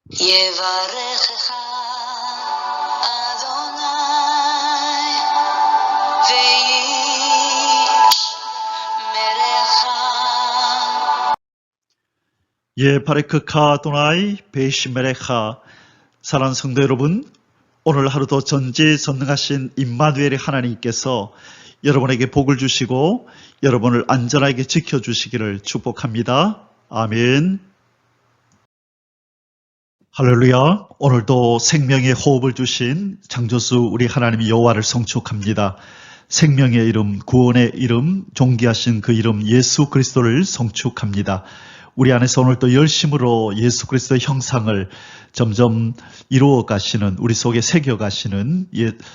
יברכך אדוני וישמרך. 바레크카 아도나이 베이시메레카. 사랑하는 성도 여러분, 오늘 하루도 전지전능하신 임마누엘의 하나님께서 여러분에게 복을 주시고 여러분을 안전하게 지켜주시기를 축복합니다. 아멘. 할렐루야. 오늘도 생명의 호흡을 주신 창조주 우리 하나님 여호와를 성축합니다. 생명의 이름, 구원의 이름, 존귀하신 그 이름 예수 그리스도를 성축합니다. 우리 안에서 오늘도 열심으로 예수 그리스도의 형상을 점점 이루어 가시는, 우리 속에 새겨 가시는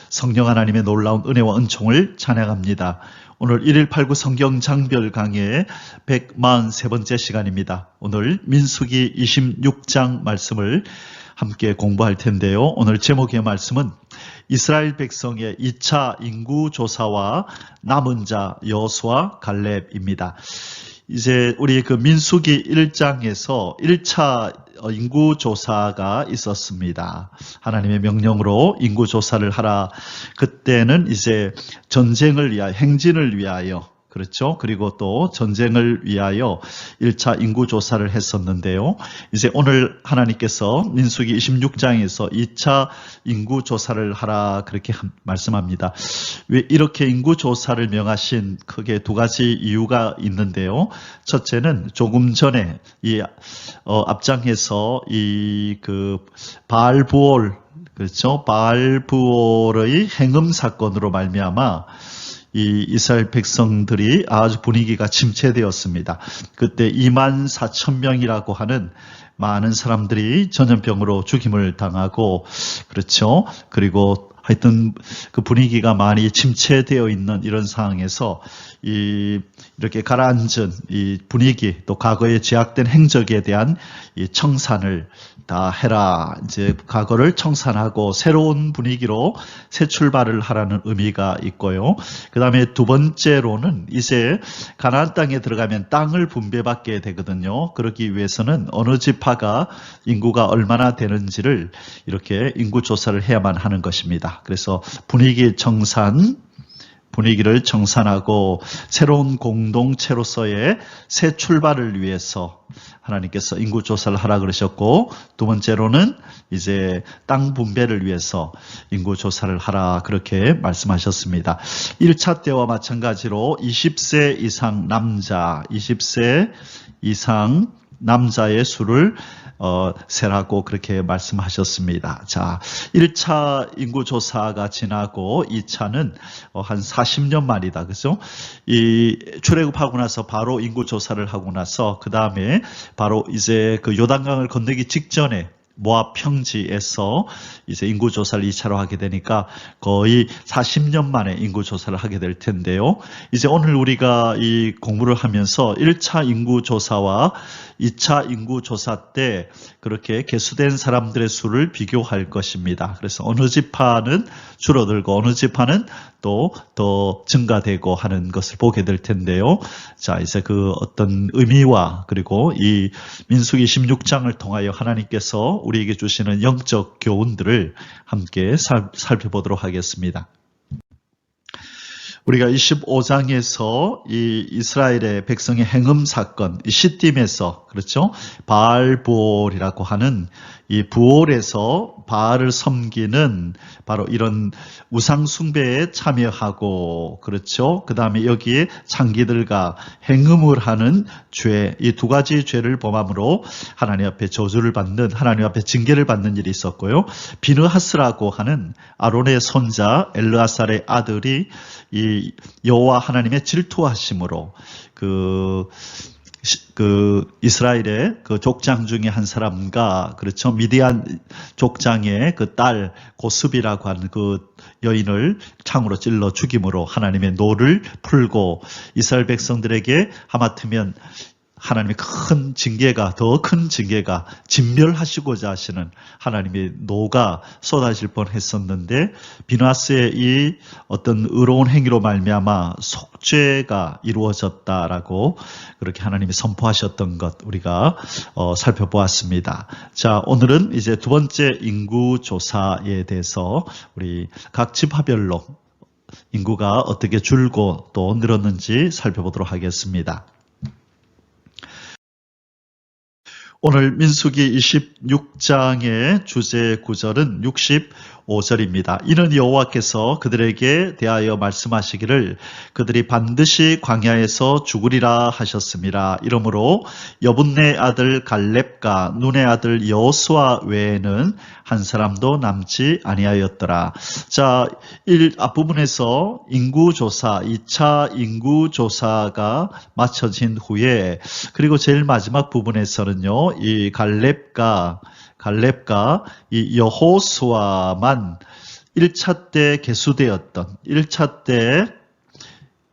성령 하나님의 놀라운 은혜와 은총을 찬양합니다. 오늘 1189 성경 장별 강의 143번째 시간입니다. 오늘 민수기 26장 말씀을 함께 공부할 텐데요. 오늘 제목의 말씀은 이스라엘 백성의 2차 인구조사와 남은 자 여호수아 갈렙입니다. 이제 우리 그 민수기 1장에서 1차 인구조사가 있었습니다. 하나님의 명령으로 인구조사를 하라. 그때는 이제 전쟁을 위하여, 행진을 위하여, 그렇죠? 그리고 또 전쟁을 위하여 1차 인구조사를 했었는데요. 이제 오늘 하나님께서 민수기 26장에서 2차 인구조사를 하라 그렇게 말씀합니다. 왜 이렇게 인구조사를 명하신 크게 두 가지 이유가 있는데요. 첫째는 조금 전에 이 앞장에서 이 그 바알부올, 그렇죠? 바알부올의 행음 사건으로 말미암아 이 이스라엘 백성들이 아주 분위기가 침체되었습니다. 그때 24,000명이라고 하는 많은 사람들이 전염병으로 죽임을 당하고, 그렇죠? 그리고 하여튼 그 분위기가 많이 침체되어 있는 이런 상황에서 이렇게 가라앉은 이 분위기, 또 과거에 제약된 행적에 대한 이 청산을 다 해라. 이제 과거를 청산하고 새로운 분위기로 새 출발을 하라는 의미가 있고요. 그 다음에 두 번째로는 이제 가나안 땅에 들어가면 땅을 분배받게 되거든요. 그러기 위해서는 어느 지파가 인구가 얼마나 되는지를 이렇게 인구조사를 해야만 하는 것입니다. 그래서 분위기를 청산하고 새로운 공동체로서의 새 출발을 위해서 하나님께서 인구조사를 하라 그러셨고, 두 번째로는 이제 땅 분배를 위해서 인구조사를 하라 그렇게 말씀하셨습니다. 1차 때와 마찬가지로 20세 이상 남자의 수를 세라고 그렇게 말씀하셨습니다. 자, 1차 인구조사가 지나고 2차는 한 40년 만이다. 그죠? 이 출애굽하고 나서 바로 인구조사를 하고 나서 그 다음에 바로 이제 그 요단강을 건너기 직전에 모압 평지에서 이제 인구조사를 2차로 하게 되니까 거의 40년 만에 인구조사를 하게 될 텐데요. 이제 오늘 우리가 이 공부를 하면서 1차 인구조사와 2차 인구조사 때 그렇게 계수된 사람들의 수를 비교할 것입니다. 그래서 어느 지파는 줄어들고 어느 지파는 또 더 증가되고 하는 것을 보게 될 텐데요. 자, 이제 그 어떤 의미와 그리고 이 민수기 16장을 통하여 하나님께서 우리에게 주시는 영적 교훈들을 함께 살펴보도록 하겠습니다. 우리가 25장에서 이 이스라엘의 백성의 행음 사건, 이 시딤에서, 그렇죠? 바알부올이라고 하는 이 부올에서 바알을 섬기는 바로 이런 우상숭배에 참여하고, 그렇죠? 그 다음에 여기에 장기들과 행음을 하는 죄, 이 두 가지 죄를 범함으로 하나님 앞에 저주를 받는, 하나님 앞에 징계를 받는 일이 있었고요. 비느하스라고 하는 아론의 손자 엘르아살의 아들이 이 여호와 하나님의 질투하심으로 그 이스라엘의 그 족장 중에 한 사람과, 그렇죠, 미디안 족장의 그 딸 고스비라고 하는 그 여인을 창으로 찔러 죽임으로 하나님의 노를 풀고 이스라엘 백성들에게 하마터면 하나님의 큰 징계가, 더 큰 징계가 진멸하시고자 하시는 하나님의 노가 쏟아질 뻔했었는데 비누아스의 이 어떤 의로운 행위로 말미암아 속죄가 이루어졌다라고 그렇게 하나님이 선포하셨던 것 우리가 살펴보았습니다. 자, 오늘은 이제 두 번째 인구 조사에 대해서 우리 각 지파별로 인구가 어떻게 줄고 또 늘었는지 살펴보도록 하겠습니다. 오늘 민수기 26장의 주제 구절은 65절입니다. 이는 여호와께서 그들에게 대하여 말씀하시기를 그들이 반드시 광야에서 죽으리라 하셨습니다. 이러므로 여분네 아들 갈렙과 눈의 아들 여호수아 외에는 한 사람도 남지 아니하였더라. 자, 앞부분에서 인구조사, 2차 인구조사가 마쳐진 후에 그리고 제일 마지막 부분에서는요, 이 갈렙과 이 여호수아만 1차 때 계수되었던 1차 때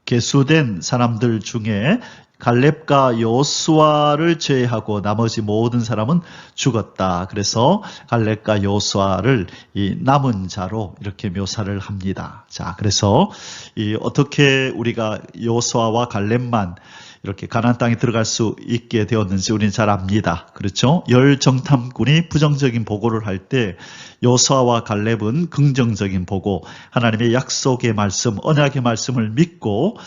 계수된 사람들 중에 갈렙과 여호수아를 제외하고 나머지 모든 사람은 죽었다. 그래서 갈렙과 여호수아를 이 남은 자로 이렇게 묘사를 합니다. 자, 그래서 어떻게 우리가 여호수아와 갈렙만 이렇게 가나안 땅에 들어갈 수 있게 되었는지 우리는 잘 압니다. 그렇죠? 열 정탐꾼이 부정적인 보고를 할 때 여호수아와 갈렙은 긍정적인 보고 하나님의 약속의 말씀, 언약의 말씀을 믿고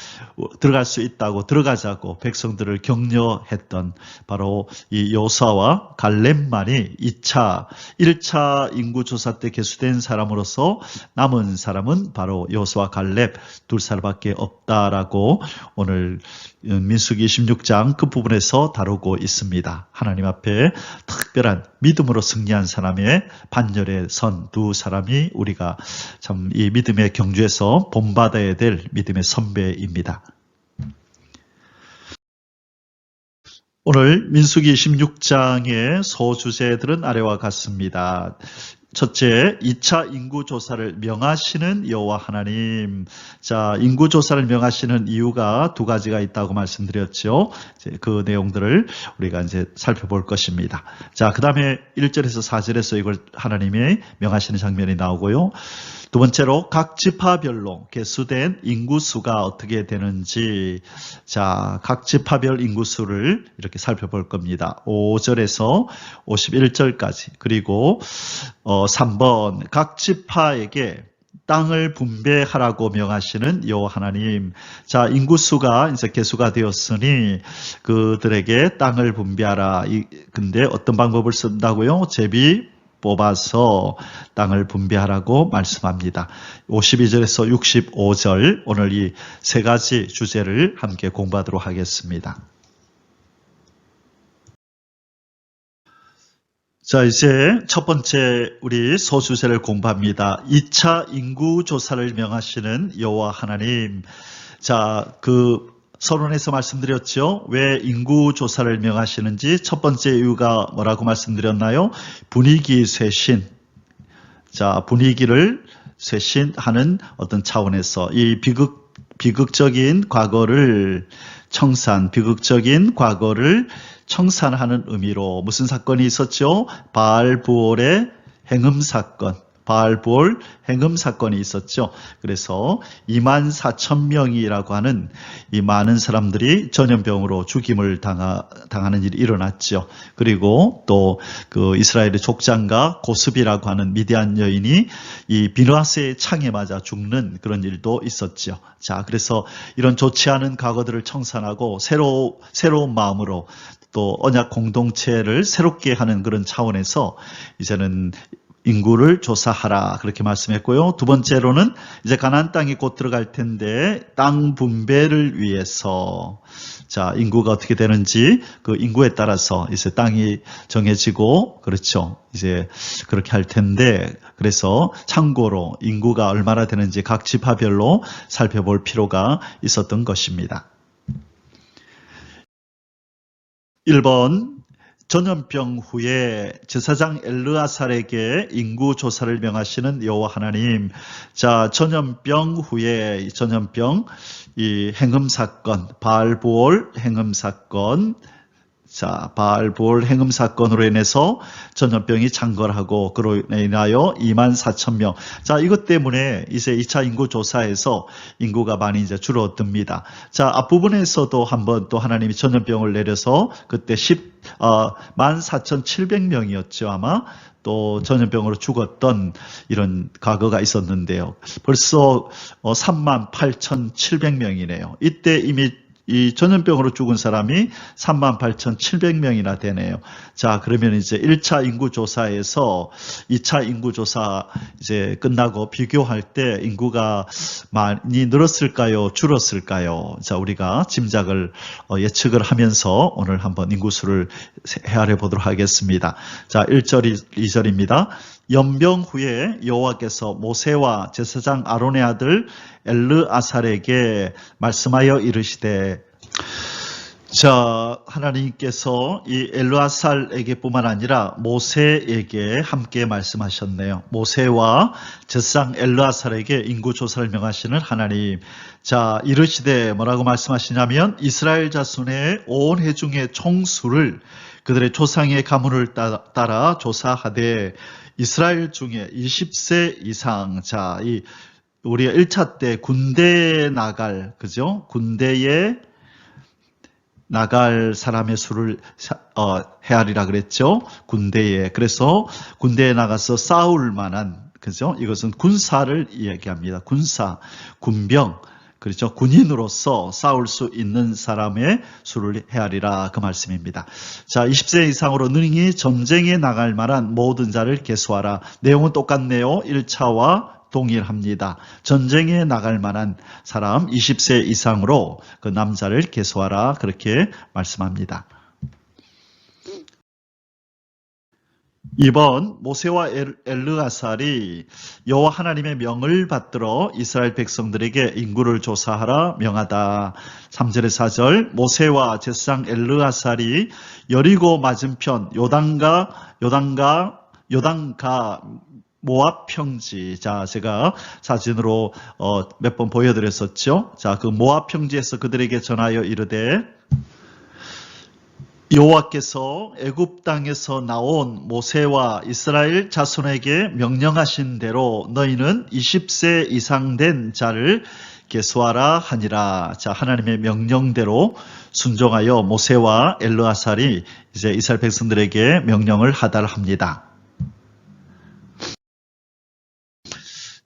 들어갈 수 있다고 들어가자고 백성들을 격려했던 바로 이 여호수아와 갈렙만이 1차 인구조사 때 계수된 사람으로서 남은 사람은 바로 여호수아 갈렙 둘 사람밖에 없다라고 오늘 민수기 26장 그 부분에서 다루고 있습니다. 하나님 앞에 특별한 믿음으로 승리한 사람의 반열에 선 두 사람이 우리가 참 이 믿음의 경주에서 본받아야 될 믿음의 선배입니다. 오늘 민수기 26장의 소주제들은 아래와 같습니다. 첫째, 2차 인구조사를 명하시는 여호와 하나님. 자, 인구조사를 명하시는 이유가 두 가지가 있다고 말씀드렸죠. 그 내용들을 우리가 이제 살펴볼 것입니다. 자, 그 다음에 1절에서 4절에서 이걸 하나님이 명하시는 장면이 나오고요. 두 번째로 각 지파별로 계수된 인구수가 어떻게 되는지, 자, 각 지파별 인구수를 이렇게 살펴볼 겁니다. 5절에서 51절까지. 그리고 3번 각 지파에게 땅을 분배하라고 명하시는 여호와 하나님. 자, 인구수가 이제 계수가 되었으니 그들에게 땅을 분배하라. 근데 어떤 방법을 쓴다고요? 제비 뽑아서 땅을 분배하라고 말씀합니다. 52절에서 65절 오늘 이 세 가지 주제를 함께 공부하도록 하겠습니다. 자, 이제 첫 번째 우리 소주제를 공부합니다. 2차 인구조사를 명하시는 여호와 하나님. 자, 서론에서 말씀드렸죠. 왜 인구조사를 명하시는지 첫 번째 이유가 뭐라고 말씀드렸나요? 분위기 쇄신. 자, 분위기를 쇄신하는 어떤 차원에서 이 비극적인 과거를 비극적인 과거를 청산하는 의미로 무슨 사건이 있었죠? 바알부올의 행음사건. 바알부올 행음 사건이 있었죠. 그래서 24,000명이라고 하는 이 많은 사람들이 전염병으로 죽임을 당하는 일이 일어났죠. 그리고 또 그 이스라엘의 족장과 고스비라고 하는 미디안 여인이 이 비누아스의 창에 맞아 죽는 그런 일도 있었죠. 자, 그래서 이런 좋지 않은 과거들을 청산하고 새로운 마음으로 또 언약 공동체를 새롭게 하는 그런 차원에서 이제는 인구를 조사하라 그렇게 말씀했고요. 두 번째로는 이제 가나안 땅이 곧 들어갈 텐데 땅 분배를 위해서 자, 인구가 어떻게 되는지 그 인구에 따라서 이제 땅이 정해지고 그렇죠. 이제 그렇게 할 텐데 그래서 참고로 인구가 얼마나 되는지 각 지파별로 살펴볼 필요가 있었던 것입니다. 1번 전염병 후에 제사장 엘르아살에게 인구 조사를 명하시는 여호와 하나님. 자, 전염병 후에 이 행음 사건, 바알부올 행음 사건, 자, 바알볼 행음 사건으로 인해서 전염병이 창궐하고 그로 인하여 24,000명. 자, 이것 때문에 이제 2차 인구 조사에서 인구가 많이 이제 줄어듭니다. 자, 앞부분에서도 한번 또 하나님이 전염병을 내려서 그때 14,700명이었죠, 아마. 또 전염병으로 죽었던 이런 과거가 있었는데요. 벌써 38,700명이네요. 이때 이미 이 전염병으로 죽은 사람이 38,700명이나 되네요. 자, 그러면 이제 1차 인구조사에서 2차 인구조사 이제 끝나고 비교할 때 인구가 많이 늘었을까요? 줄었을까요? 자, 우리가 짐작을, 예측을 하면서 오늘 한번 인구수를 헤아려 보도록 하겠습니다. 자, 1절, 2절입니다. 연병 후에 여호와께서 모세와 제사장 아론의 아들 엘르아살에게 말씀하여 이르시되, 자, 하나님께서 이 엘르아살에게뿐만 아니라 모세에게 함께 말씀하셨네요. 모세와 제사장 엘르아살에게 인구조사를 명하시는 하나님. 자, 이르시되 뭐라고 말씀하시냐면, 이스라엘 자손의 온 회중의 총수를 그들의 조상의 가문을 따라 조사하되 이스라엘 중에 20세 이상, 자, 우리가 1차 때 군대에 나갈, 그죠? 군대에 나갈 사람의 수를 헤아리라 그랬죠? 군대에. 그래서 군대에 나가서 싸울 만한, 그죠? 이것은 군사를 이야기합니다. 군사, 군병. 그렇죠. 군인으로서 싸울 수 있는 사람의 수를 헤아리라, 그 말씀입니다. 자, 20세 이상으로 능히 전쟁에 나갈 만한 모든 자를 계수하라. 내용은 똑같네요. 1차와 동일합니다. 전쟁에 나갈 만한 사람 20세 이상으로 그 남자를 계수하라, 그렇게 말씀합니다. 2번, 모세와 엘르아살이 여호와 하나님의 명을 받들어 이스라엘 백성들에게 인구를 조사하라 명하다. 3절에 4절, 모세와 제사장 엘르아살이 여리고 맞은편 요단가 모압 평지. 자, 제가 사진으로 몇 번 보여드렸었죠. 자, 그 모압 평지에서 그들에게 전하여 이르되, 여호와께서 애굽 땅에서 나온 모세와 이스라엘 자손에게 명령하신 대로 너희는 20세 이상 된 자를 계수하라 하니라. 자, 하나님의 명령대로 순종하여 모세와 엘르아살이 이제 이스라엘 백성들에게 명령을 하달합니다.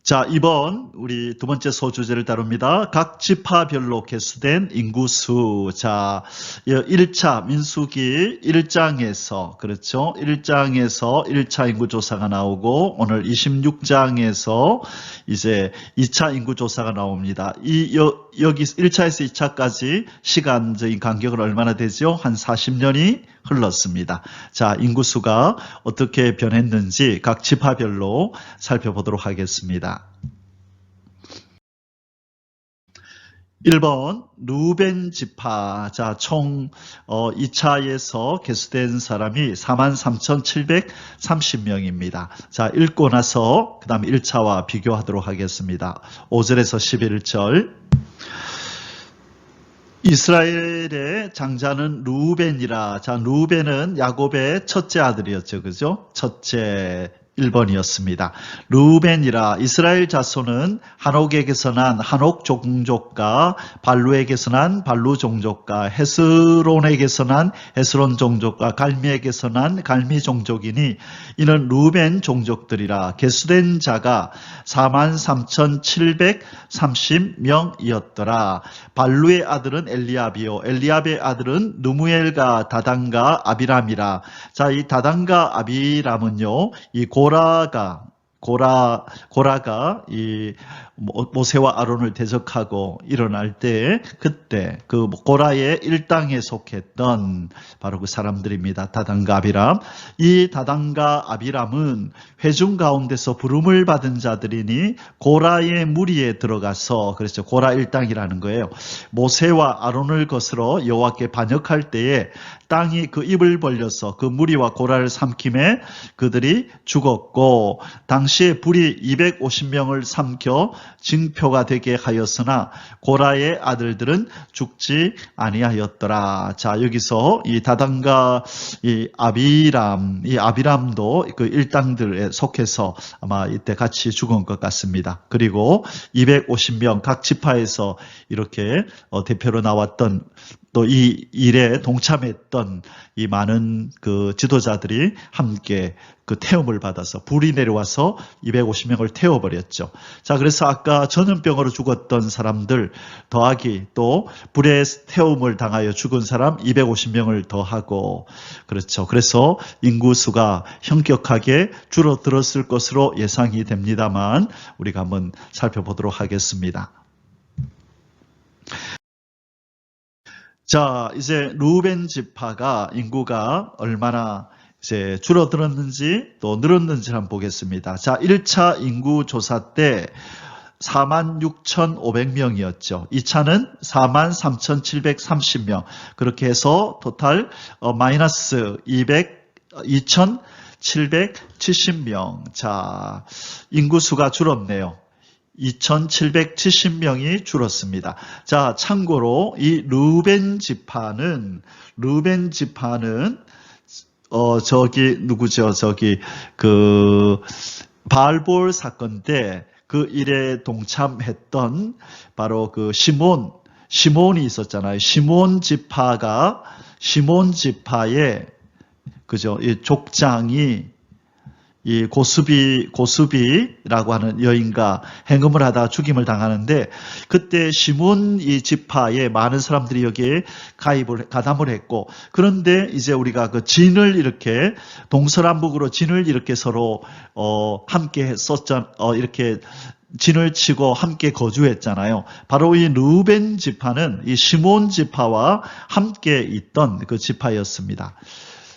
자, 이번 우리 두 번째 소주제를 다룹니다. 각 지파별로 계수된 인구수. 자, 1차 민수기 1장에서, 그렇죠? 1장에서 1차 인구조사가 나오고, 오늘 26장에서 이제 2차 인구조사가 나옵니다. 여기 1차에서 2차까지 시간적인 간격은 얼마나 되죠? 한 40년이 흘렀습니다. 자, 인구수가 어떻게 변했는지 각 지파별로 살펴보도록 하겠습니다. 1번 루벤 지파. 자, 총 2차에서 계수된 사람이 43,730명입니다. 자, 읽고 나서 그 다음 1차와 비교하도록 하겠습니다. 5절에서 11절. 이스라엘의 장자는 루벤이라. 자, 루벤은 야곱의 첫째 아들이었죠. 그죠? 첫째 1번이었습니다. 루벤이라. 이스라엘 자손은 한옥에게서 난 한옥 종족과 발루에게서 난 발루 종족과 헤스론에게서 난 헤스론 종족과 갈미에게서 난 갈미 종족이니 이는 루벤 종족들이라. 계수된 자가 43,730명이었더라. 발루의 아들은 엘리압이요 엘리압의 아들은 누무엘과 다단과 아비람이라. 자, 이 다단과 아비람은요, 이 고라가 이 모세와 아론을 대적하고 일어날 때 그때 그 고라의 일당에 속했던 바로 그 사람들입니다. 다단과 아비람. 이 다단과 아비람은 회중 가운데서 부름을 받은 자들이니 고라의 무리에 들어가서, 그렇죠, 고라 일당이라는 거예요. 모세와 아론을 거스러 여호와께 반역할 때에 땅이 그 입을 벌려서 그 무리와 고라를 삼킴에 그들이 죽었고, 당시에 불이 250명을 삼켜 징표가 되게 하였으나 고라의 아들들은 죽지 아니하였더라. 자, 여기서 이 다단과 이 아비람도 그 일당들에 속해서 아마 이때 같이 죽은 것 같습니다. 그리고 250명 각 지파에서 이렇게 대표로 나왔던 또 이 일에 동참했던 이 많은 그 지도자들이 함께 그 태움을 받아서 불이 내려와서 250명을 태워버렸죠. 자, 그래서 아까 전염병으로 죽었던 사람들 더하기 또 불에 태움을 당하여 죽은 사람 250명을 더하고 그렇죠. 그래서 인구수가 현격하게 줄어들었을 것으로 예상이 됩니다만 우리가 한번 살펴보도록 하겠습니다. 자, 이제 루벤 지파가 인구가 얼마나 이제 줄어들었는지 또 늘었는지 한번 보겠습니다. 자, 1차 인구 조사 때 46,500명이었죠. 2차는 43,730명. 그렇게 해서 토탈 마이너스 2,770명. 자, 인구수가 줄었네요. 2,770명이 줄었습니다. 자, 참고로 이 루벤 지파는 저기 누구죠? 저기 그 바알볼 사건 때 그 일에 동참했던 바로 그 시몬이 있었잖아요. 시몬 지파의 그죠? 이 족장이 이 고수비라고 하는 여인과 행음을 하다가 죽임을 당하는데 그때 시몬 이 지파에 많은 사람들이 여기에 가담을 했고 그런데 이제 우리가 그 진을 이렇게 동서남북으로 진을 이렇게 서로 함께 이렇게 진을 치고 함께 거주했잖아요. 바로 이 루벤 지파는 이 시몬 지파와 함께 있던 그 지파였습니다.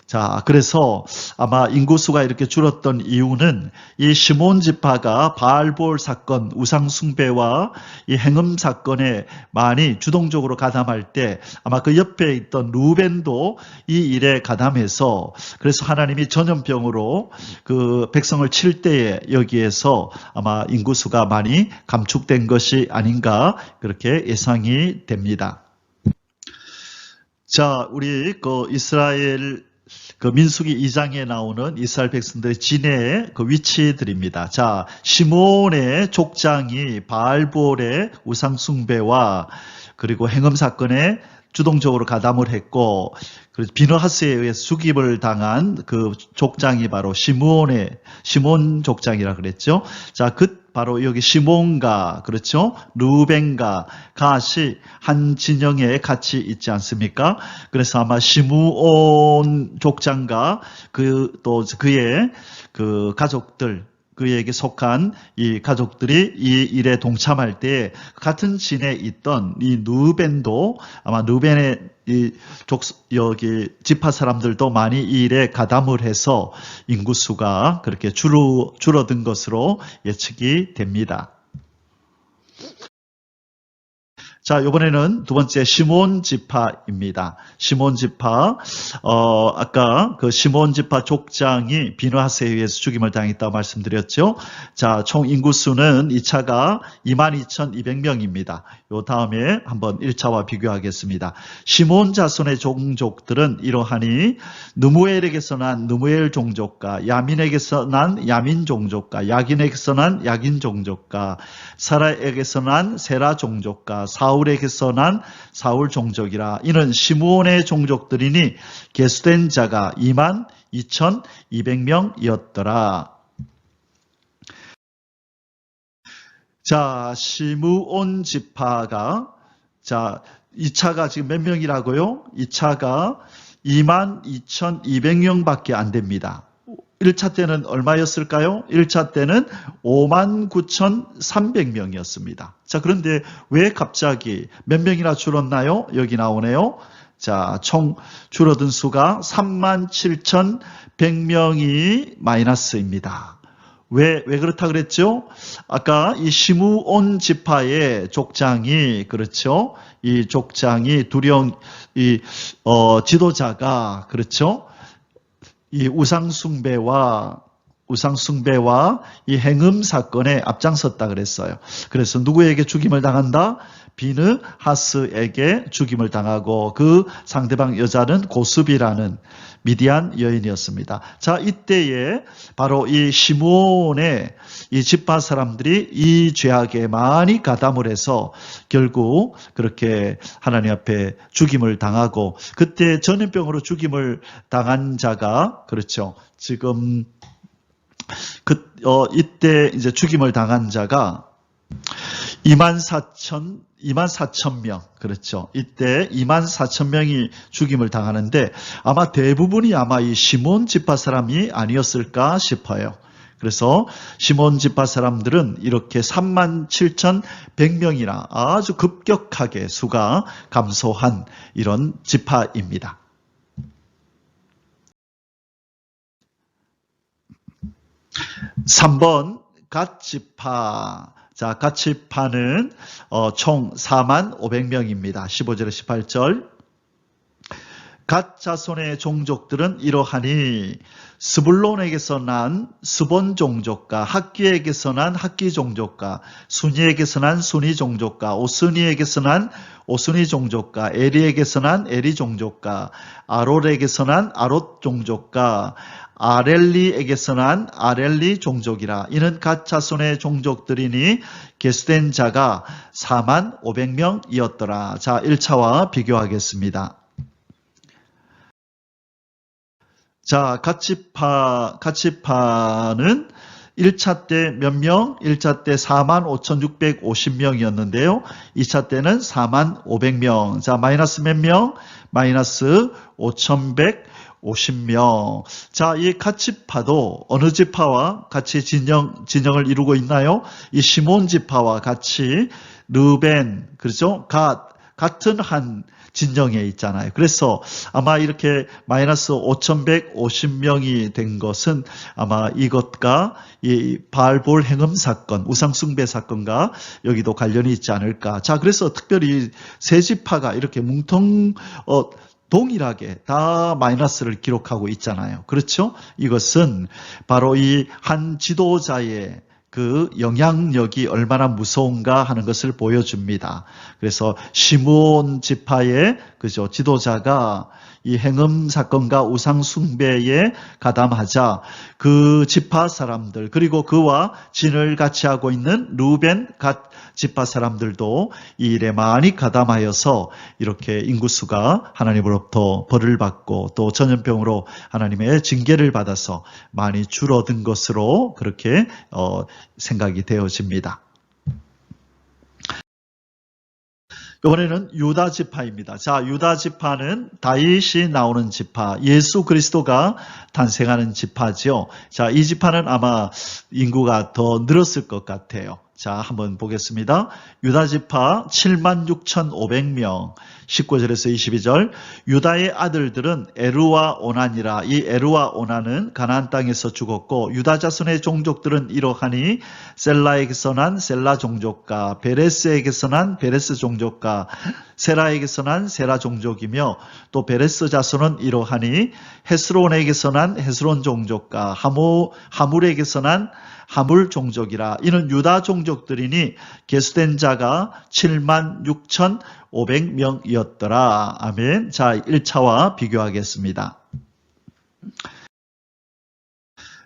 자, 그래서 아마 인구수가 이렇게 줄었던 이유는 이 시몬 지파가 바알볼 사건, 우상숭배와 이 행음 사건에 많이 주동적으로 가담할 때 아마 그 옆에 있던 루벤도 이 일에 가담해서 그래서 하나님이 전염병으로 그 백성을 칠 때에 여기에서 아마 인구수가 많이 감축된 것이 아닌가 그렇게 예상이 됩니다. 자, 우리 그 이스라엘 그 민수기 2장에 나오는 이스라엘 백성들의 진해의 그 위치들입니다. 자, 시몬의 족장이 바알볼의 우상숭배와 그리고 행음 사건에 주동적으로 가담을 했고, 그래서 비느하스에 의해서 죽임을 당한 그 족장이 바로 시몬 족장이라 그랬죠. 자, 바로 여기 시몬과 그렇죠. 루벤과 갓이 한 진영에 같이 있지 않습니까? 그래서 아마 시므온 족장과 또 그의 그 가족들 그에게 속한 이 가족들이 이 일에 동참할 때 같은 진에 있던 이 루벤도 아마 루벤의 여기 지파 사람들도 많이 이 일에 가담을 해서 인구수가 그렇게 줄어든 것으로 예측이 됩니다. 자, 이번에는 두 번째 시몬 지파입니다. 시몬 지파, 아까 그 시몬 지파 족장이 비느하스에 의해서 죽임을 당했다고 말씀드렸죠. 자, 총 인구수는 2차가 22,200명입니다. 요 다음에 한번 1차와 비교하겠습니다. 시몬 자손의 종족들은 이러하니 느무엘에게서 난 느무엘 종족과 야민에게서 난 야민 종족과 야긴에게서 난 야긴 종족과 사라에게서 난 세라 종족과 사울에게서 난 사울 종족이라. 이는 시므온의 종족들이니 계수된 자가 22,200명이었더라. 자, 시므온 지파가 2차가 지금 몇 명이라고요? 2차가 22,200명밖에 안 됩니다. 1차 때는 얼마였을까요? 1차 때는 59,300명이었습니다. 자, 그런데 왜 갑자기 몇 명이나 줄었나요? 여기 나오네요. 자, 총 줄어든 수가 37,100명이 마이너스입니다. 왜 그렇다 그랬죠? 아까 이 시므온 지파의 족장이, 그렇죠? 이 족장이 지도자가, 그렇죠? 이 우상숭배와 우상숭배와 이 행음 사건에 앞장섰다 그랬어요. 그래서 누구에게 죽임을 당한다? 비느하스에게 죽임을 당하고 그 상대방 여자는 고습이라는 미디안 여인이었습니다. 자, 이때에 바로 이 시므온의 이 지파 사람들이 이 죄악에 많이 가담을 해서 결국 그렇게 하나님 앞에 죽임을 당하고, 그때 전염병으로 죽임을 당한 자가, 그렇죠, 지금 이때 이제 죽임을 당한 자가 24,000명, 그렇죠. 이때 24,000명이 죽임을 당하는데 아마 대부분이 아마 이 시몬 지파 사람이 아니었을까 싶어요. 그래서 시몬 지파 사람들은 이렇게 37,100명이나 아주 급격하게 수가 감소한 이런 지파입니다. 3번 갓지파. 자, 갓지파는 총 45,000명입니다. 15절에 18절. 갓 자손의 종족들은 이러하니 스불론에게서 난 스본 종족과 학기에게서 난 학기 종족과 순이에게서 난 순이 종족과 오스니에게서 난 오스니 종족과 에리에게서 난 에리 종족과 아롯에게서 난 아롯 종족과 아렐리에게서 난 아렐리 종족이라. 이는 갓 자손의 종족들이니 계수된 자가 45,000명이었더라. 자, 1차와 비교하겠습니다. 자, 갓지파는 1차 때 몇 명? 1차 때 45,650명이었는데요. 2차 때는 45,000명. 자, 마이너스 몇 명? 마이너스 5,150명. 자, 이 갓지파도 어느 지파와 같이 진영을 이루고 있나요? 이 시몬 지파와 같이 르벤, 그렇죠? 같은 한 진영에 있잖아요. 그래서 아마 이렇게 마이너스 5,150명이 된 것은 아마 이것과 이 바알볼 행음 사건, 우상숭배 사건과 여기도 관련이 있지 않을까. 자, 그래서 특별히 세 지파가 이렇게 동일하게 다 마이너스를 기록하고 있잖아요. 그렇죠? 이것은 바로 이 한 지도자의 그 영향력이 얼마나 무서운가 하는 것을 보여줍니다. 그래서 시므온 지파의 그죠, 지도자가 이 행음 사건과 우상 숭배에 가담하자 그 지파 사람들, 그리고 그와 진을 같이 하고 있는 루벤 갓 지파 사람들도 이 일에 많이 가담하여서 이렇게 인구수가 하나님으로부터 벌을 받고 또 전염병으로 하나님의 징계를 받아서 많이 줄어든 것으로 그렇게 생각이 되어집니다. 이번에는 유다 지파입니다. 자, 유다 지파는 다윗이 나오는 지파, 예수 그리스도가 탄생하는 지파죠. 자, 이 지파는 아마 인구가 더 늘었을 것 같아요. 자, 한번 보겠습니다. 유다 지파 76,500명, 19절에서 22절. 유다의 아들들은 에루와 오난이라. 이 에루와 오난은 가나안 땅에서 죽었고, 유다 자손의 종족들은 이러하니 셀라에게서 난 셀라 종족과 베레스에게서 난 베레스 종족과 세라에게서 난 세라 종족이며, 또 베레스 자손은 이러하니 헤스론에게서 난 헤스론 종족과 하물에게서 난 하물 종족이라. 이는 유다 종족들이니 계수된 자가 76,500명이었더라. 아멘. 자, 1차와 비교하겠습니다.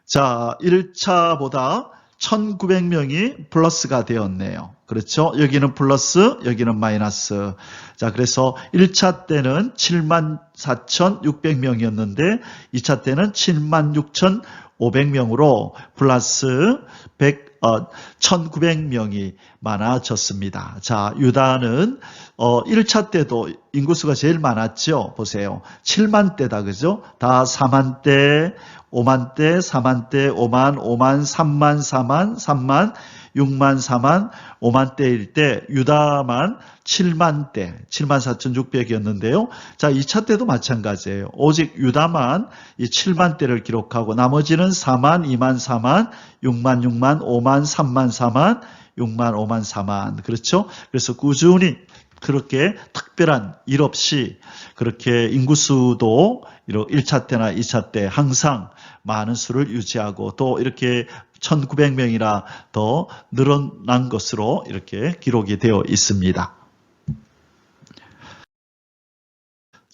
자, 1차보다 1,900명이 플러스가 되었네요. 그렇죠? 여기는 플러스, 여기는 마이너스. 자, 그래서 1차 때는 74,600명이었는데 2차 때는 76,500명으로 플러스 1,900명이 많아졌습니다. 자, 유다는 1차 때도 인구수가 제일 많았죠. 보세요. 7만 대다, 그죠? 다 4만 대, 5만 대, 4만 대, 5만, 5만, 3만, 4만, 3만, 6만, 4만, 5만 대일 때 유다만 7만 대, 74,600이었는데요. 자, 2차 때도 마찬가지예요. 오직 유다만 이 7만 대를 기록하고 나머지는 4만, 2만, 4만, 6만, 6만, 5만, 3만, 4만, 6만, 5만, 4만. 그렇죠? 그래서 꾸준히 그렇게 특별한 일 없이 그렇게 인구수도 1차 때나 2차 때 항상 많은 수를 유지하고 또 이렇게 1900명이나 더 늘어난 것으로 이렇게 기록이 되어 있습니다.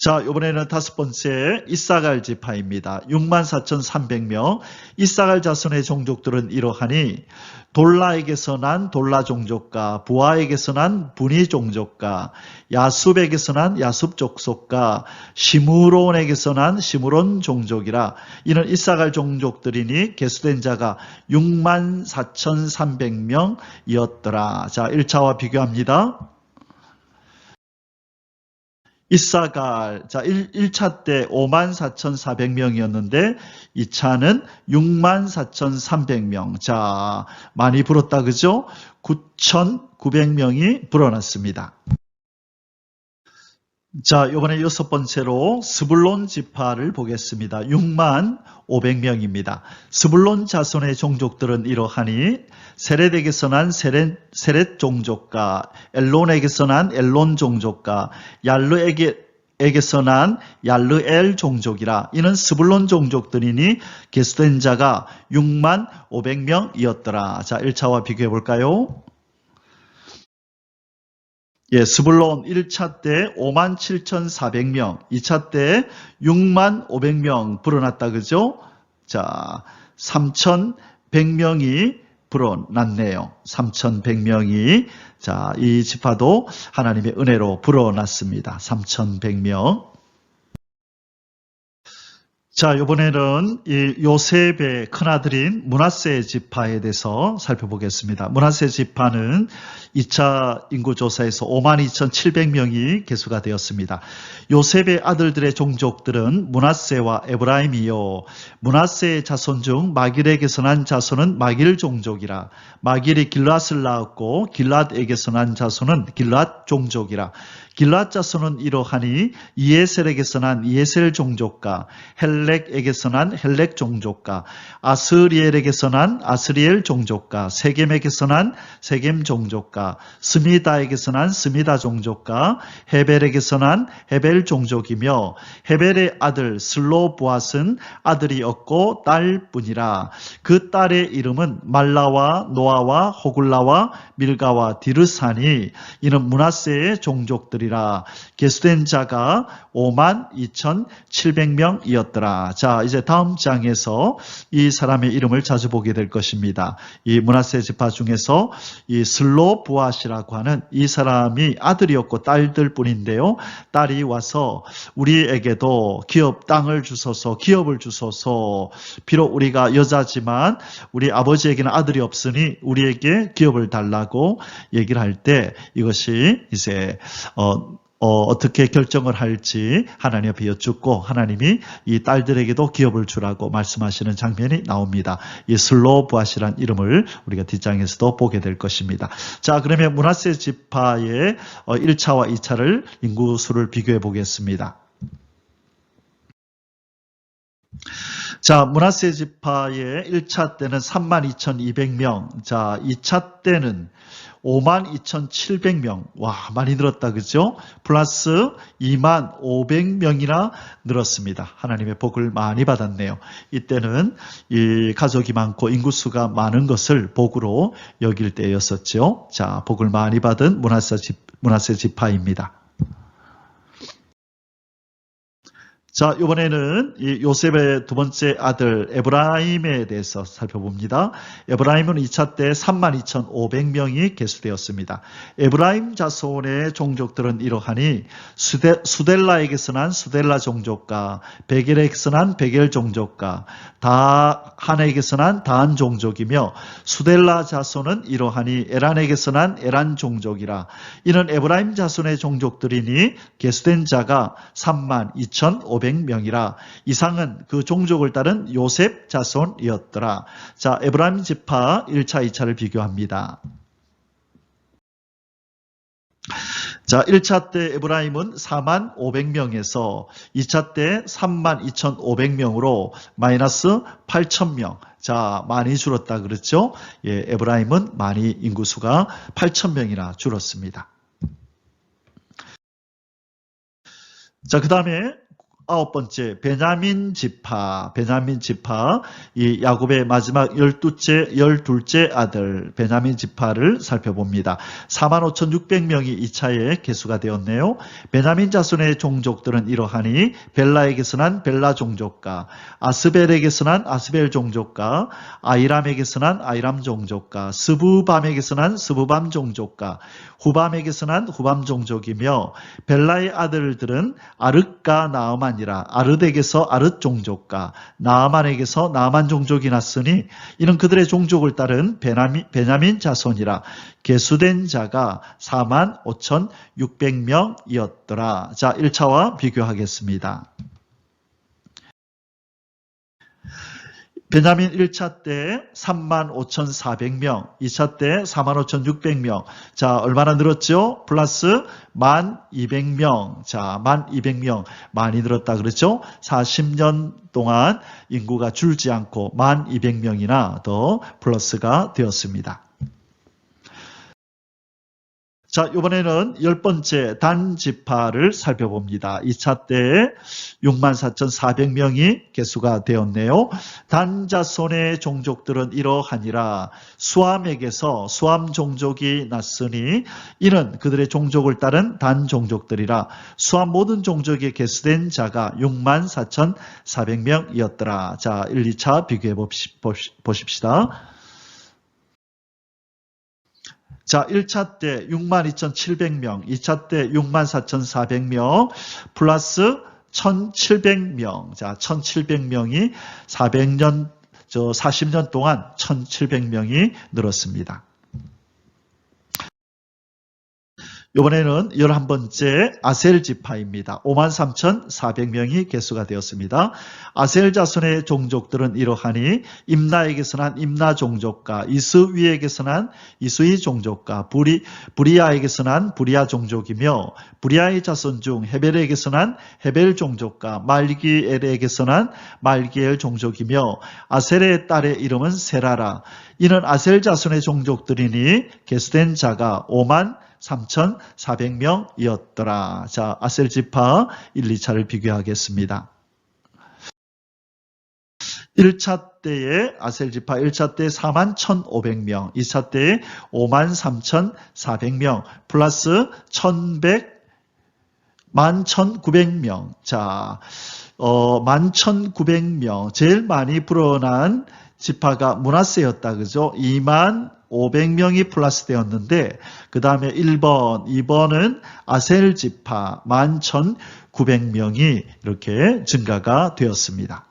자, 이번에는 다섯 번째 이사갈 지파입니다. 64,300명. 이사갈 자손의 종족들은 이러하니 돌라에게서 난 돌라 종족과 부하에게서 난 분이 종족과 야숲에게서 난 야숲 족속과 시므론에게서 난 시므론 종족이라. 이는 이사갈 종족들이니 계수된 자가 64,300명이었더라. 자, 1차와 비교합니다. 이사갈, 자, 1차 때 54,400명이었는데 2차는 64,300명. 자, 많이 불었다, 그죠? 9,900명이 불어났습니다. 자, 이번에 여섯 번째로 스불론 지파를 보겠습니다. 65,500명입니다. 스불론 자손의 종족들은 이러하니 세렛에게서 난 세렛 종족과 엘론에게서 난 엘론 종족과 얄르에게서 난 얄르엘 종족이라. 이는 스불론 종족들이니 계수된 자가 65,500명이었더라. 자, 1차와 비교해 볼까요? 예, 스불론 1차 때 57,400명, 2차 때 65,500명 불어났다, 그죠? 자, 3,100명이 불어났네요. 3,100명이. 자, 이 지파도 하나님의 은혜로 불어났습니다. 3,100명. 자, 이번에는 이 요셉의 큰아들인 므낫세 지파에 대해서 살펴보겠습니다. 므낫세 지파는 2차 인구조사에서 52,700명이 개수가 되었습니다. 요셉의 아들들의 종족들은 므낫세와 에브라임이요. 므낫세의 자손 중 마길에게서 난 자손은 마길 종족이라. 마길이 길앗을 낳았고 길앗에게서 난 자손은 길앗 종족이라. 길앗 자손은 이러하니 이에셀에게서 난 이에셀 종족과 헬렉에게서 난 헬렉 종족과 아스리엘에게서 난 아스리엘 종족과 세겜에게서 난 세겜 종족과 스미다에게서 난 스미다 종족과 헤벨에게서 난 헤벨 종족이며 헤벨의 아들 슬로보앗은 아들이 없고 딸뿐이라. 그 딸의 이름은 말라와 노아와 호글라와 밀가와 디르사니. 이는 므낫세의 종족들이라. 계수된 자가 52,700명이었더라. 자, 이제 다음 장에서 이 사람의 이름을 자주 보게 될 것입니다. 이 므낫세 지파 중에서 이 슬로보앗이라고 하는 이 사람이 아들이었고 딸들 뿐인데요. 딸이 와서 우리에게도 땅을 주소서, 기업을 주소서. 비록 우리가 여자지만 우리 아버지에게는 아들이 없으니 우리에게 기업을 달라고 얘기를 할 때 이것이 이제 어떻게 결정을 할지 하나님 앞에 여쭙고 하나님이 이 딸들에게도 기업을 주라고 말씀하시는 장면이 나옵니다. 이 슬로보앗이라는 이름을 우리가 뒷장에서도 보게 될 것입니다. 자, 그러면 므낫세 지파의 1차와 2차를 인구수를 비교해 보겠습니다. 자, 므낫세 지파의 1차 때는 32,200명, 자, 2차 때는 52,700명. 와, 많이 늘었다, 그죠? 플러스 25,500명이나 늘었습니다. 하나님의 복을 많이 받았네요. 이때는 이 가족이 많고 인구수가 많은 것을 복으로 여길 때였었죠. 자, 복을 많이 받은 므낫세 지파입니다. 자, 이번에는 이 요셉의 두 번째 아들 에브라임에 대해서 살펴봅니다. 에브라임은 2차 때 32,500명이 개수되었습니다. 에브라임 자손의 종족들은 이러하니 수델라에게서 난 수델라 종족과 베겔에게서 난 베겔 종족과 다한에게서 난 다한 종족이며 수델라 자손은 이러하니 에란에게서 난 에란 종족이라. 이는 에브라임 자손의 종족들이니 개수된 자가 32,500명이라. 이상은 그 종족을 따른 요셉 자손이었더라. 자, 에브라임 지파 1차, 2차를 비교합니다. 자, 1차 때 에브라임은 45,000명에서 2차 때 32,500명으로 마이너스 8,000명. 자, 많이 줄었다 그랬죠? 예, 에브라임은 많이 인구수가 8,000명이나 줄었습니다. 자, 그 다음에 9번째, 베냐민 지파. 이 야곱의 마지막 12째 아들, 베냐민 지파를 살펴봅니다. 45,600명이 2차에 계수가 되었네요. 베냐민 자손의 종족들은 이러하니, 벨라에게서 난 벨라 종족과, 아스벨에게서 난 아스벨 종족과, 아이람에게서 난 아이람 종족과, 스부밤에게서 난 스부밤 종족과, 후밤에게서 난 후밤 종족이며, 벨라의 아들들은 아르과 나아만이라 아르덱에서 아르 종족과 나아만에게서 나아만 종족이 났으니 이는 그들의 종족을 따른 베냐민 자손이라. 계수된 자가 45,600명이었더라. 자, 1차와 비교하겠습니다. 베냐민 1차 때 35,400명, 2차 때 45,600명. 자, 얼마나 늘었죠? 플러스 1,200명. 자, 1,200명. 많이 늘었다 그랬죠? 40년 동안 인구가 줄지 않고 1,200명이나 더 플러스가 되었습니다. 자, 이번에는 10번째 단지파를 살펴봅니다. 2차 때 64,400명이 계수가 되었네요. 단자손의 종족들은 이러하니라. 수암에게서 수암 종족이 났으니 이는 그들의 종족을 따른 단 종족들이라. 수암 모든 종족에 계수된 자가 64,400명이었더라. 자, 1, 2차 비교해 보십시다. 자, 1차 때 62,700명, 2차 때 64,400명, 플러스 1,700명. 자, 1,700명이 40년 동안 1,700명이 늘었습니다. 이번에는 11번째 아셀 지파입니다. 53,400명이 계수가 되었습니다. 아셀 자손의 종족들은 이러하니 임나에게서 난 임나 종족과 이스위에게서 난 이스위 종족과 부리아에게서 난 부리아 종족이며 부리아의 자손 중 헤벨에게서 난 헤벨 종족과 말기엘에게서 난 말기엘 종족이며 아셀의 딸의 이름은 세라라. 이는 아셀 자손의 종족들이니 계수된 자가 53,400명이었더라. 자, 아셀 지파 1, 2차를 비교하겠습니다. 1차 때에 아셀 지파 1차 때 41,500명, 2차 때에 53,400명, 플러스 11,900명. 자, 11,900명. 제일 많이 불어난 지파가 므낫세였다. 그죠? 25,500명이 플러스 되었는데, 그 다음에 1번, 2번은 아셀 지파 11,900명이 이렇게 증가가 되었습니다.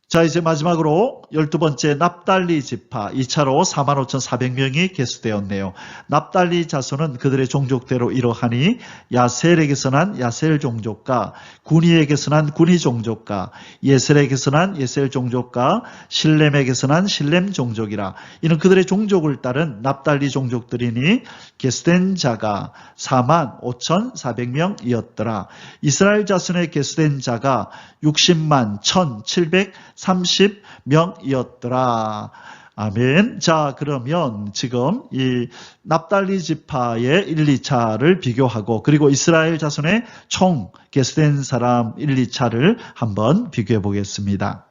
자, 이제 마지막으로 12번째 납달리 지파 2차로 45,400명이 계수되었네요. 납달리 자손은 그들의 종족대로 이러하니 야셀에게서 난 야셀 종족과 구니에게서 난 구니 종족과 예셀에게서 난 예셀 종족과 실렘에게서 난 실렘 종족이라. 이는 그들의 종족을 따른 납달리 종족들이니 계수된 자가 45,400명이었더라. 이스라엘 자손의 계수된 자가 60만 1,730명이었더라. 아멘. 자, 그러면 지금 이 납달리 지파의 1, 2차를 비교하고 그리고 이스라엘 자손의 총 계수된 사람 1, 2차를 한번 비교해 보겠습니다.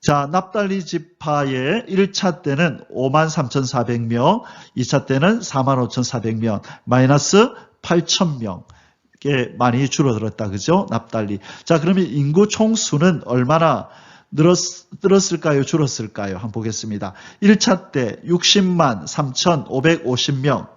자, 납달리 지파의 1차 때는 53,400명, 2차 때는 45,400명, 마이너스 8,000명. 게 많이 줄어들었다. 그죠? 납달리. 자, 그러면 인구 총수는 얼마나 늘었을까요? 줄었을까요? 한번 보겠습니다. 1차 때 60만 3,550명,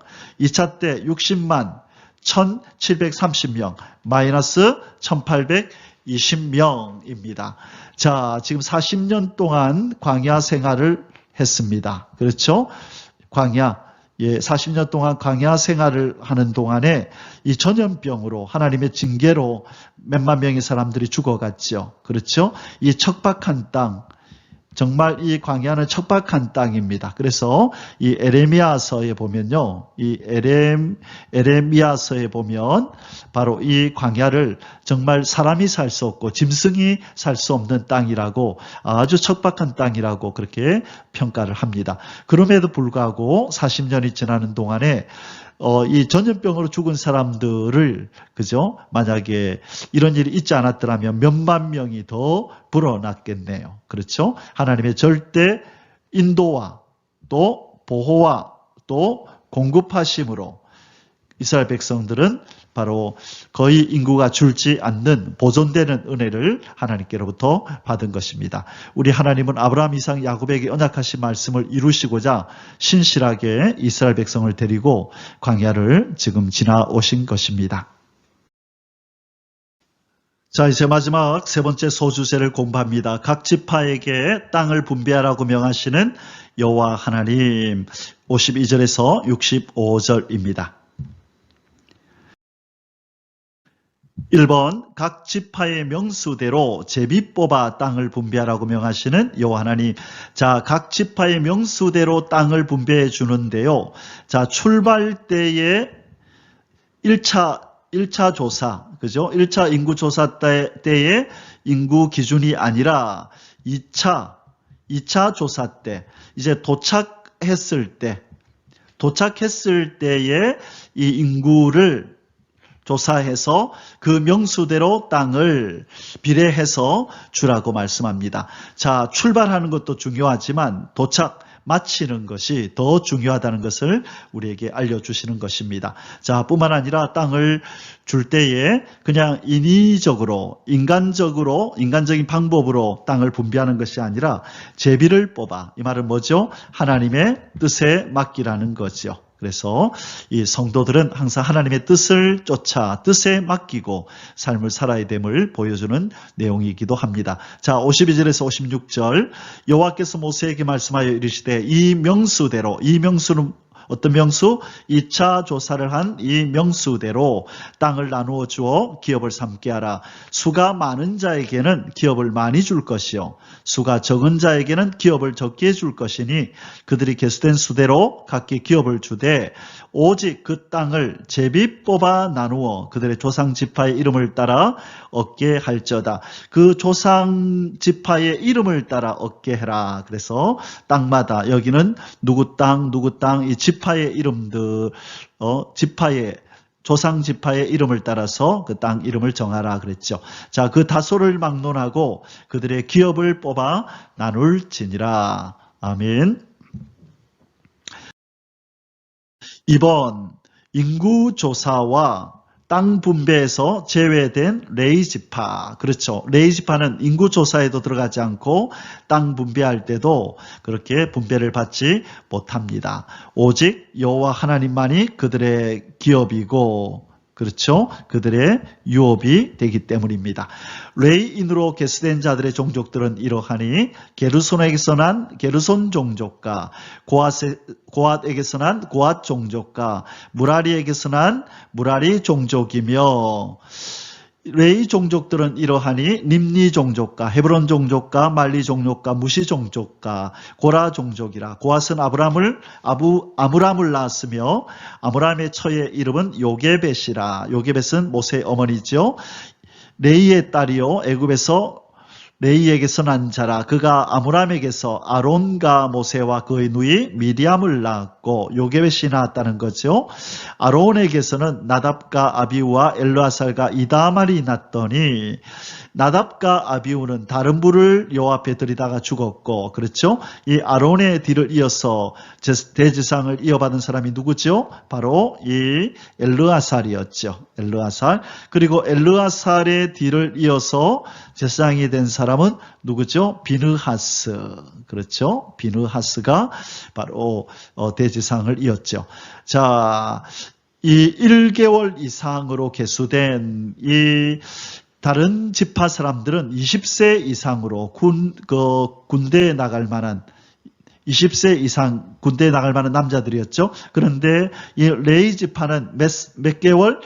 2차 때 60만 1,730명, 마이너스 1,820명입니다. 자, 지금 40년 동안 광야 생활을 했습니다. 그렇죠? 광야. 40년 동안 광야 생활을 하는 동안에 이 전염병으로 하나님의 징계로 몇만 명의 사람들이 죽어갔죠. 그렇죠? 이 척박한 땅, 정말 이 광야는 척박한 땅입니다. 그래서 이 에레미야서에 보면요. 이 에레미야서에 보면 바로 이 광야를 정말 사람이 살 수 없고 짐승이 살 수 없는 땅이라고 아주 척박한 땅이라고 그렇게 평가를 합니다. 그럼에도 불구하고 40년이 지나는 동안에 이 전염병으로 죽은 사람들을, 그죠? 만약에 이런 일이 있지 않았더라면 몇만 명이 더 불어났겠네요. 그렇죠? 하나님의 절대 인도와 또 보호와 또 공급하심으로 이스라엘 백성들은 바로 거의 인구가 줄지 않는 보존되는 은혜를 하나님께로부터 받은 것입니다. 우리 하나님은 아브라함, 이삭, 야곱에게 언약하신 말씀을 이루시고자 신실하게 이스라엘 백성을 데리고 광야를 지금 지나오신 것입니다. 자, 이제 마지막 세 번째 소주제를 공부합니다. 각 지파에게 땅을 분배하라고 명하시는 여호와 하나님, 52절에서 65절입니다. 1번 각 지파의 명수대로 제비 뽑아 땅을 분배하라고 명하시는 여호와 하나님. 자, 각 지파의 명수대로 땅을 분배해 주는데요. 자, 출발 때에 1차 조사, 그죠? 1차 인구 조사 때의 인구 기준이 아니라 2차 조사 때, 이제 도착했을 때에 이 인구를 조사해서 그 명수대로 땅을 비례해서 주라고 말씀합니다. 자, 출발하는 것도 중요하지만 마치는 것이 더 중요하다는 것을 우리에게 알려주시는 것입니다. 자, 뿐만 아니라 땅을 줄 때에 그냥 인간적인 방법으로 땅을 분배하는 것이 아니라 제비를 뽑아, 이 말은 뭐죠? 하나님의 뜻에 맡기라는 거죠. 그래서 이 성도들은 항상 하나님의 뜻을 쫓아 뜻에 맡기고 삶을 살아야 됨을 보여주는 내용이기도 합니다. 자, 52절에서 56절, 여호와께서 모세에게 말씀하여 이르시되 이 명수대로, 이 명수는 어떤 명수? 2차 조사를 한 이 명수대로 땅을 나누어 주어 기업을 삼게 하라. 수가 많은 자에게는 기업을 많이 줄 것이요, 수가 적은 자에게는 기업을 적게 줄 것이니 그들이 계수된 수대로 각기 기업을 주되 오직 그 땅을 제비 뽑아 나누어 그들의 조상 지파의 이름을 따라 얻게 할지어다. 그 조상 지파의 이름을 따라 얻게 해라. 그래서 땅마다 여기는 누구 땅 이 지파의 이름들, 조상 지파의 이름을 따라서 그 땅 이름을 정하라 그랬죠. 자, 그 다소를 막론하고 그들의 기업을 뽑아 나눌지니라. 아멘. 2번, 인구조사와 땅 분배에서 제외된 레위 지파. 그렇죠. 레위 지파는 인구조사에도 들어가지 않고 땅 분배할 때도 그렇게 분배를 받지 못합니다. 오직 여호와 하나님만이 그들의 기업이고, 그렇죠, 그들의 유업이 되기 때문입니다. 레위인으로 계수된 자들의 종족들은 이러하니 게르손에게서 난 게르손 종족과 고앗에게서 난 고앗 종족과 무라리에게서 난 무라리 종족이며, 레위 종족들은 이러하니 nim니 종족과 헤브론 종족과 말리 종족과 무시 종족과 고라 종족이라. 고앗은 아므람을 낳았으며 아므람의 처의 이름은 요게벳이라. 요게벳은 모세의 어머니죠. 레이의 딸이요 애굽에서 레이에게서 난 자라. 그가 아므람에게서 아론과 모세와 그의 누이 미디암을 낳았고 요게벳이 낳았다는 거죠. 아론에게서는 나답과 아비우와 엘르아살과 이다말이 낳았더니, 나답과 아비우는 다른 불을 여호와 앞에 들이다가 죽었고, 그렇죠? 이 아론의 뒤를 이어서 대제사장을 이어받은 사람이 누구죠? 바로 이 엘르아살이었죠. 엘르아살. 그리고 엘르아살의 뒤를 이어서 제사장이 된 사람은 누구죠? 비느하스. 그렇죠? 비느하스가 바로 대제사장을 이었죠. 자, 이 1개월 이상으로 계수된 이 다른 지파 사람들은 20세 이상으로 군대에 나갈 만한, 20세 이상 군대에 나갈 만한 남자들이었죠. 그런데 이 레위 지파는 몇 개월?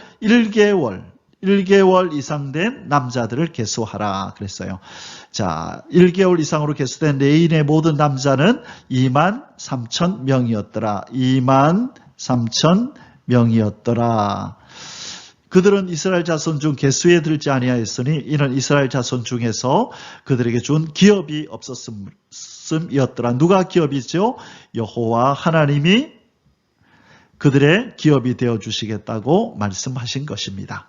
1개월 이상 된 남자들을 계수하라 그랬어요. 자, 1개월 이상으로 계수된 레위인의 모든 남자는 23,000명이었더라. 23,000명이었더라. 그들은 이스라엘 자손 중 계수에 들지 아니하였으니 이는 이스라엘 자손 중에서 그들에게 준 기업이 없었음이었더라. 누가 기업이죠? 여호와 하나님이 그들의 기업이 되어 주시겠다고 말씀하신 것입니다.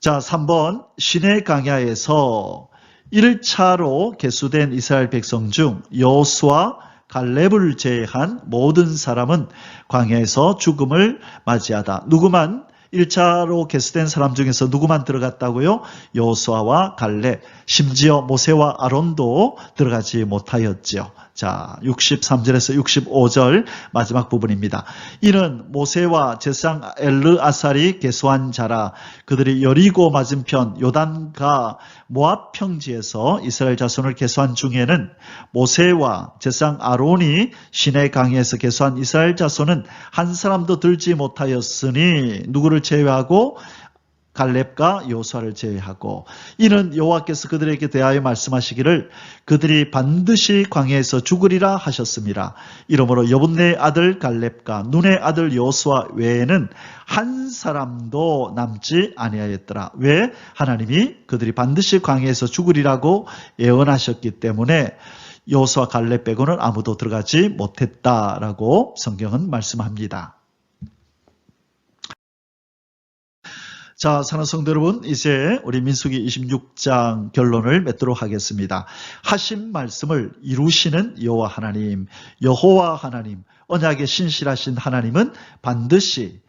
자, 3번 시내 광야에서 1차로 계수된 이스라엘 백성 중 여호수아 갈렙을 제외한 모든 사람은 광야에서 죽음을 맞이하다. 누구만 1차로 계수된 사람 중에서 누구만 들어갔다고요? 여호수아와 갈렙, 심지어 모세와 아론도 들어가지 못하였지요. 자, 63절에서 65절 마지막 부분입니다. 이는 모세와 제사장 엘르아살이 계수한 자라. 그들이 여리고 맞은편 요단과 모압 평지에서 이스라엘 자손을 계수한 중에는 모세와 제사장 아론이 시내 강에서 계수한 이스라엘 자손은 한 사람도 들지 못하였으니 누구를 제외하고 갈렙과 여호수아를 제외하고 이는 여호와께서 그들에게 대하여 말씀하시기를 그들이 반드시 광야에서 죽으리라 하셨습니다. 이러므로 여분네의 아들 갈렙과 눈의 아들 여호수아 외에는 한 사람도 남지 아니하였더라. 왜? 하나님이 그들이 반드시 광야에서 죽으리라고 예언하셨기 때문에 여호수아 갈렙 빼고는 아무도 들어가지 못했다라고 성경은 말씀합니다. 자, 사랑하는 성도 여러분, 이제 우리 민수기 26장 결론을 맺도록 하겠습니다. 하신 말씀을 이루시는 여호와 하나님, 여호와 하나님, 언약에 신실하신 하나님은 반드시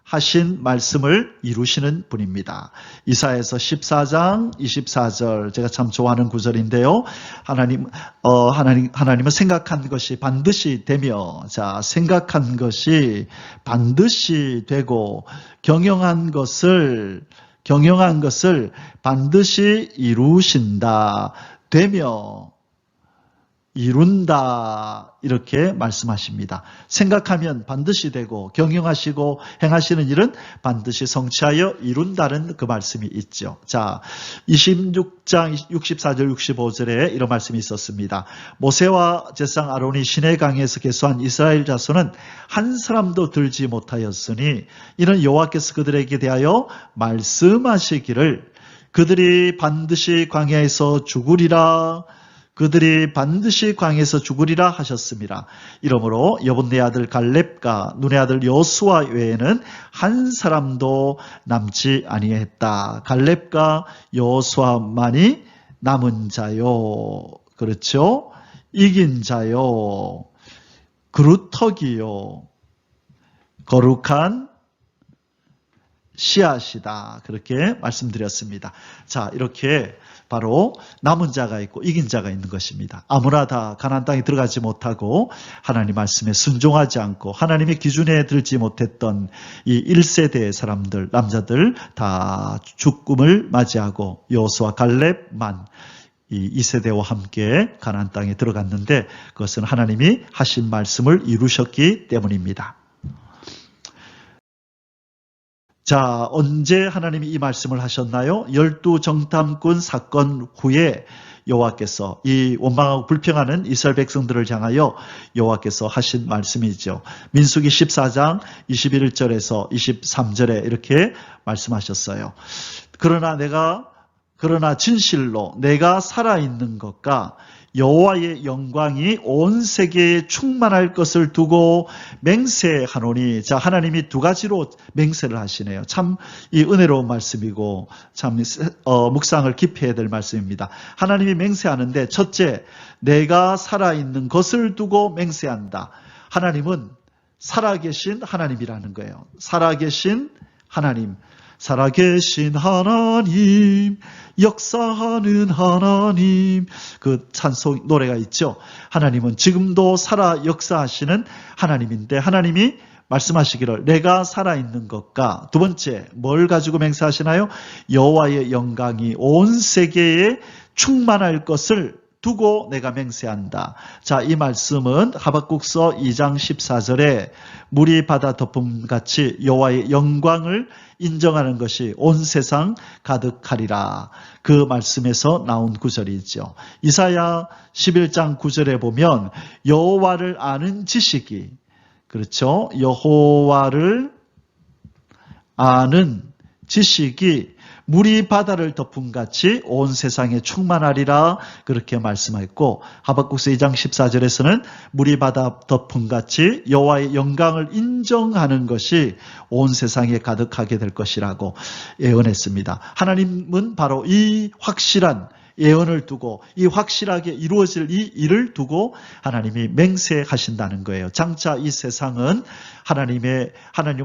하신 말씀을 이루시는 분입니다. 이사야서 14장 24절 제가 참 좋아하는 구절인데요. 하나님은 생각한 것이 반드시 되며, 자, 생각한 것이 반드시 되고 경영한 것을 반드시 이루신다. 되며 이룬다 이렇게 말씀하십니다. 생각하면 반드시 되고 경영하시고 행하시는 일은 반드시 성취하여 이룬다는 그 말씀이 있죠. 자, 26장 64절 65절에 이런 말씀이 있었습니다. 모세와 제사장 아론이 시내강에서 계수한 이스라엘 자손은 한 사람도 들지 못하였으니 이는 여호와께서 그들에게 대하여 말씀하시기를 그들이 반드시 광야에서 죽으리라. 그들이 반드시 광야에서 죽으리라 하셨습니다. 이러므로 여분네 아들 갈렙과 눈의 아들 여호수아 외에는 한 사람도 남지 아니했다. 갈렙과 여호수아만이 남은 자요. 그렇죠? 이긴 자요. 그루터기요. 거룩한 씨앗이다. 그렇게 말씀드렸습니다. 자, 이렇게 바로 남은 자가 있고 이긴 자가 있는 것입니다. 아무나 다 가나안 땅에 들어가지 못하고 하나님 말씀에 순종하지 않고 하나님의 기준에 들지 못했던 이 1세대의 사람들, 남자들 다 죽음을 맞이하고 여호수아 갈렙만 이 2세대와 함께 가나안 땅에 들어갔는데 그것은 하나님이 하신 말씀을 이루셨기 때문입니다. 자, 언제 하나님이 이 말씀을 하셨나요? 12정탐꾼 사건 후에 여호와께서 이 원망하고 불평하는 이스라엘 백성들을 향하여 여호와께서 하신 말씀이죠. 민수기 14장 21절에서 23절에 이렇게 말씀하셨어요. 그러나 진실로 내가 살아있는 것과 여호와의 영광이 온 세계에 충만할 것을 두고 맹세하노니. 자, 하나님이 두 가지로 맹세를 하시네요. 참 이 은혜로운 말씀이고 참 묵상을 깊이 해야 될 말씀입니다. 하나님이 맹세하는데 첫째, 내가 살아있는 것을 두고 맹세한다. 하나님은 살아계신 하나님이라는 거예요. 살아계신 하나님. 살아계신 하나님, 역사하는 하나님, 그 찬송 노래가 있죠. 하나님은 지금도 살아 역사하시는 하나님인데 하나님이 말씀하시기를 내가 살아있는 것과 두 번째 뭘 가지고 맹세하시나요? 여호와의 영광이 온 세계에 충만할 것을 두고 내가 맹세한다. 자, 이 말씀은 하박국서 2장 14절에 물이 바다 덮음같이 여호와의 영광을 인정하는 것이 온 세상 가득하리라. 그 말씀에서 나온 구절이죠. 이사야 11장 9절에 보면 여호와를 아는 지식이, 그렇죠? 여호와를 아는 지식이 물이 바다를 덮은 같이 온 세상에 충만하리라 그렇게 말씀했고, 하박국서 2장 14절에서는 물이 바다 덮은 같이 여호와의 영광을 인정하는 것이 온 세상에 가득하게 될 것이라고 예언했습니다. 하나님은 바로 이 확실한 예언을 두고, 이 확실하게 이루어질 이 일을 두고 하나님이 맹세하신다는 거예요. 장차 이 세상은 하나님을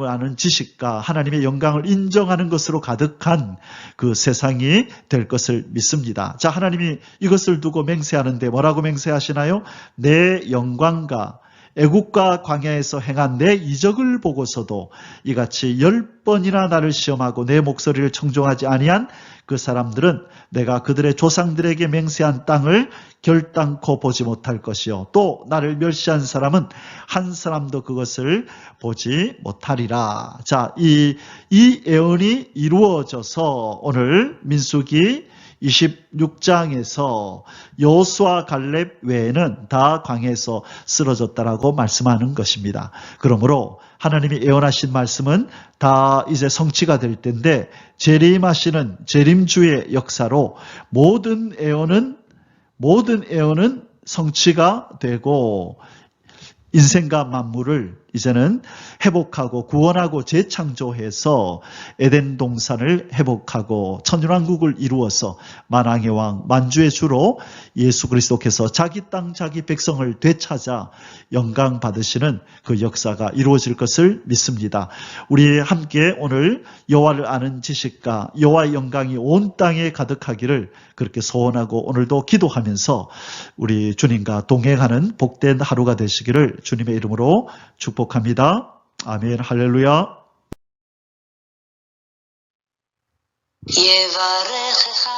아는 지식과 하나님의 영광을 인정하는 것으로 가득한 그 세상이 될 것을 믿습니다. 자, 하나님이 이것을 두고 맹세하는데 뭐라고 맹세하시나요? 내 영광과 애국과 광야에서 행한 내 이적을 보고서도 이같이 10번이나 나를 시험하고 내 목소리를 청종하지 아니한 그 사람들은 내가 그들의 조상들에게 맹세한 땅을 결단코 보지 못할 것이요, 또 나를 멸시한 사람은 한 사람도 그것을 보지 못하리라. 자, 이 예언이 이루어져서 오늘 민수기 26장에서 여호수아 갈렙 외에는 다 광야에서 쓰러졌다라고 말씀하는 것입니다. 그러므로 하나님이 예언하신 말씀은 다 이제 성취가 될 텐데, 재림하시는 재림주의 역사로 모든 예언은 성취가 되고 인생과 만물을 이제는 회복하고 구원하고 재창조해서 에덴 동산을 회복하고 천년왕국을 이루어서 만왕의 왕 만주의 주로 예수 그리스도께서 자기 땅 자기 백성을 되찾아 영광 받으시는 그 역사가 이루어질 것을 믿습니다. 우리 함께 오늘 여호와를 아는 지식과 여호와의 영광이 온 땅에 가득하기를 그렇게 소원하고 오늘도 기도하면서 우리 주님과 동행하는 복된 하루가 되시기를 주님의 이름으로 축복합니다. 아멘. 할렐루야. יברכך